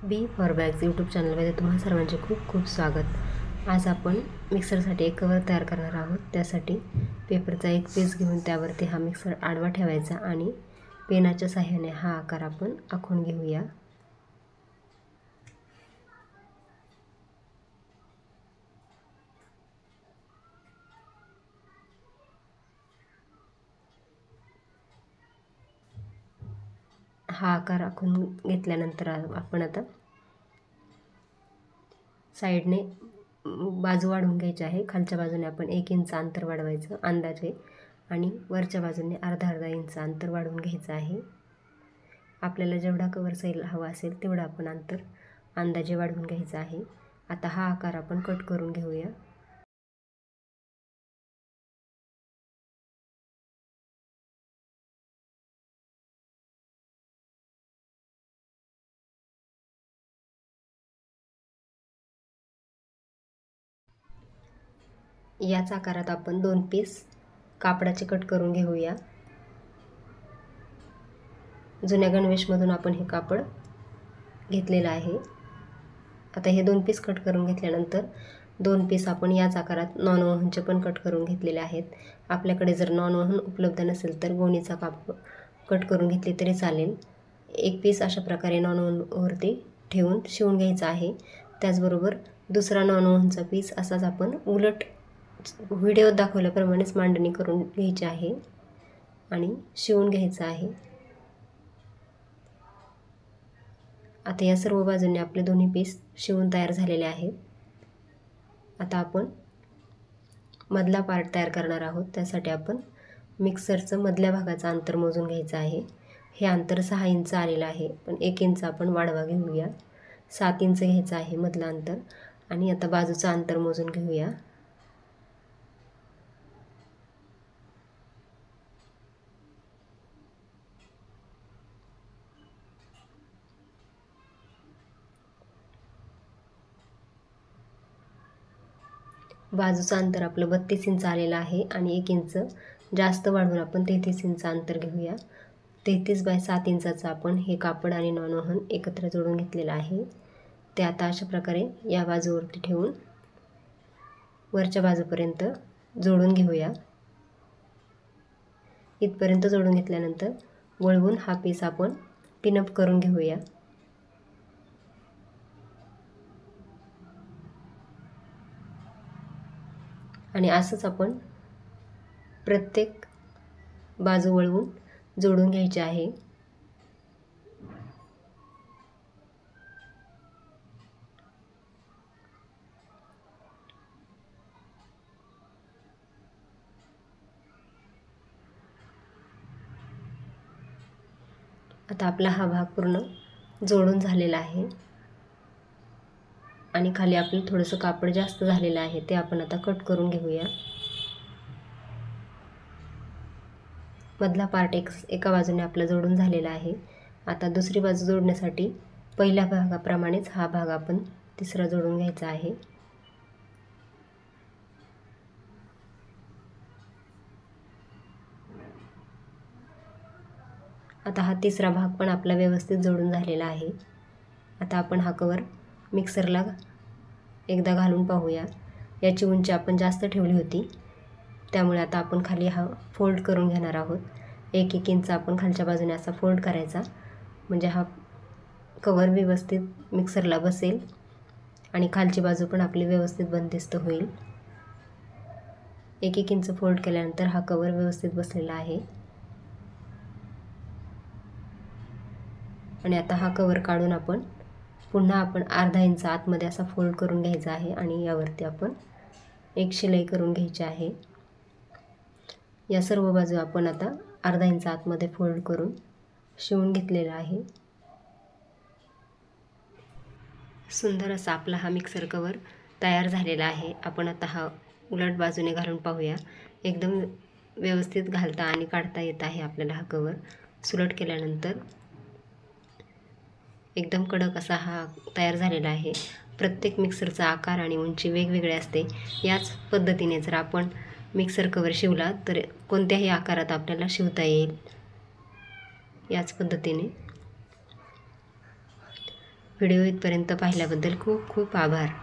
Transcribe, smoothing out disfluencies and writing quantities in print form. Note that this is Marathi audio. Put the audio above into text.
बी फॉर बॅग्स यूट्यूब चॅनलमध्ये तुम्हा सर्वांचे खूप खूप स्वागत। आज आपण मिक्सरसाठी एक कवर तयार करणार आहोत। त्यासाठी पेपरचा एक पीस घेऊन त्यावरती हा मिक्सर आडवा ठेवायचा आणि पेनाच्या सहाय्याने हा आकार आपण आखून घेऊया। हा आकार आखून घेतल्यानंतर आपण आता साइडने बाजू वाढवून घ्यायची आहे। खालच्या बाजूने आपण 1 इंच अंतर वाढवायचं अंदाजे आणि वरच्या बाजूने अर्धा इंच अंतर वाढवून घ्यायचं आहे। आपल्याला जेवढा कवर साइज हवा असेल तेवढा आपण अंतर अंदाजे वाढवून घ्यायचं आहे। आता हा आकार आपण कट करून घेऊया। याच आकारात आपण 2 पीस कापडाचे कट करून घेऊया। जुन्या गणवेशमधून आपण हे कापड घेतलेलं आहे। आता हे 2 पीस कट करून घेतल्यानंतर 2 पीस आपण याच आकारात नॉन वोव्हनचे पण कट करून घेतलेले आहेत। आपल्याकडे जर नॉन वोव्हन उपलब्ध नसेल तर गोणीचा कापड कट करून घेतले तरी चालेल। एक पीस अशा प्रकारे नॉन वोव्हनवरती ठेवून शिवून घ्यायचा आहे। त्याचबरोबर दुसरा नॉन वोव्हनचा पीस असाच आपण उलट व्हिडिओत दाखवल्याप्रमाणेच मांडणी करून घ्यायची आहे आणि शिवून घ्यायचं आहे। आता या सर्व बाजूंनी आपले दोन्ही पीस शिवून तयार झालेले आहेत। आता आपण मधला पार्ट तयार करणार आहोत। त्यासाठी आपण मिक्सरचं मधल्या भागाचं अंतर मोजून घ्यायचं आहे। हे अंतर 6 इंच आलेलं आहे, पण 1 इंच आपण वाढवा घेऊया। 7 इंच घ्यायचं आहे मधलं अंतर आणि आता बाजूचं अंतर मोजून घेऊया। बाजूचं अंतर आपलं 32 इंच आलेलं आहे आणि 1 इंच जास्त वाढवून आपण 33 इंच अंतर घेऊया। 33 बाय 7 इंचाचं आपण हे कापड आणि नॉन वोव्हन एकत्र जोडून घेतलेलं आहे। ते आता अशा प्रकारे या बाजूवरती ठेवून वरच्या बाजूपर्यंत जोडून घेऊया। इथपर्यंत जोडून घेतल्यानंतर वळवून हा पीस आपण पिनअप करून घेऊया। आणि असंच आपण प्रत्येक बाजू वळवून जोडून घ्यायची आहे। आता आपला हा भाग पूर्ण जोडून झालेला आहे आणि खाली आपलं थोडंसं कापड जास्त झालेलं आहे, ते आपण आता कट करून घेऊया। मधला पार्ट एका बाजूने आपला जोडून झालेला आहे। आता दुसरी बाजू जोडण्यासाठी पहिल्या भागाप्रमाणेच हा भाग आपण तिसरा जोडून घ्यायचा आहे। आता हा तिसरा भाग पण आपला व्यवस्थित जोडून झालेला आहे। आता आपण हा कवर मिक्सरला एकदा घालून पाहूया। याची उंची आपण जास्त ठेवली होती, त्यामुळे आता आपण खाली हा फोल्ड करून घेणार आहोत। 1-1 इंच आपण खालच्या बाजूने असा फोल्ड करायचा, म्हणजे हा कवर व्यवस्थित मिक्सरला बसेल आणि खालची बाजू पण आपली व्यवस्थित बंदिस्त होईल। 1-1 इंच फोल्ड केल्यानंतर हा कवर व्यवस्थित बसलेला आहे आणि आता हा कवर काढून आपण पुन्हा अर्धा इंच आतमध्ये असा फोल्ड करून घ्यायचा आहे आणि यावरती आपण एक शिलाई करून घ्यायची आहे। या सर्व बाजू आपण आता अर्धा इंच आतमध्ये फोल्ड करून शिवून घेतलेला आहे। सुंदर असा आपला हा मिक्सर कवर तयार झालेला आहे। आपण आता हा उलट बाजूने घालून पाहूया। एकदम व्यवस्थित घालता आणि काढता येत आहे आपल्याला हा कवर। सुलट केल्यानंतर एकदम कडक असा हा तयार झालेला आहे। प्रत्येक मिक्सरचा आकार आणि उंची वेगवेगळे असते। याच पद्धतीने जर आपण मिक्सर कवर शिवला तर कोणत्याही आकारात आपल्याला शिवता येईल। याच पद्धतीने व्हिडिओ इथपर्यंत पाहिल्याबद्दल खूप खूप आभार.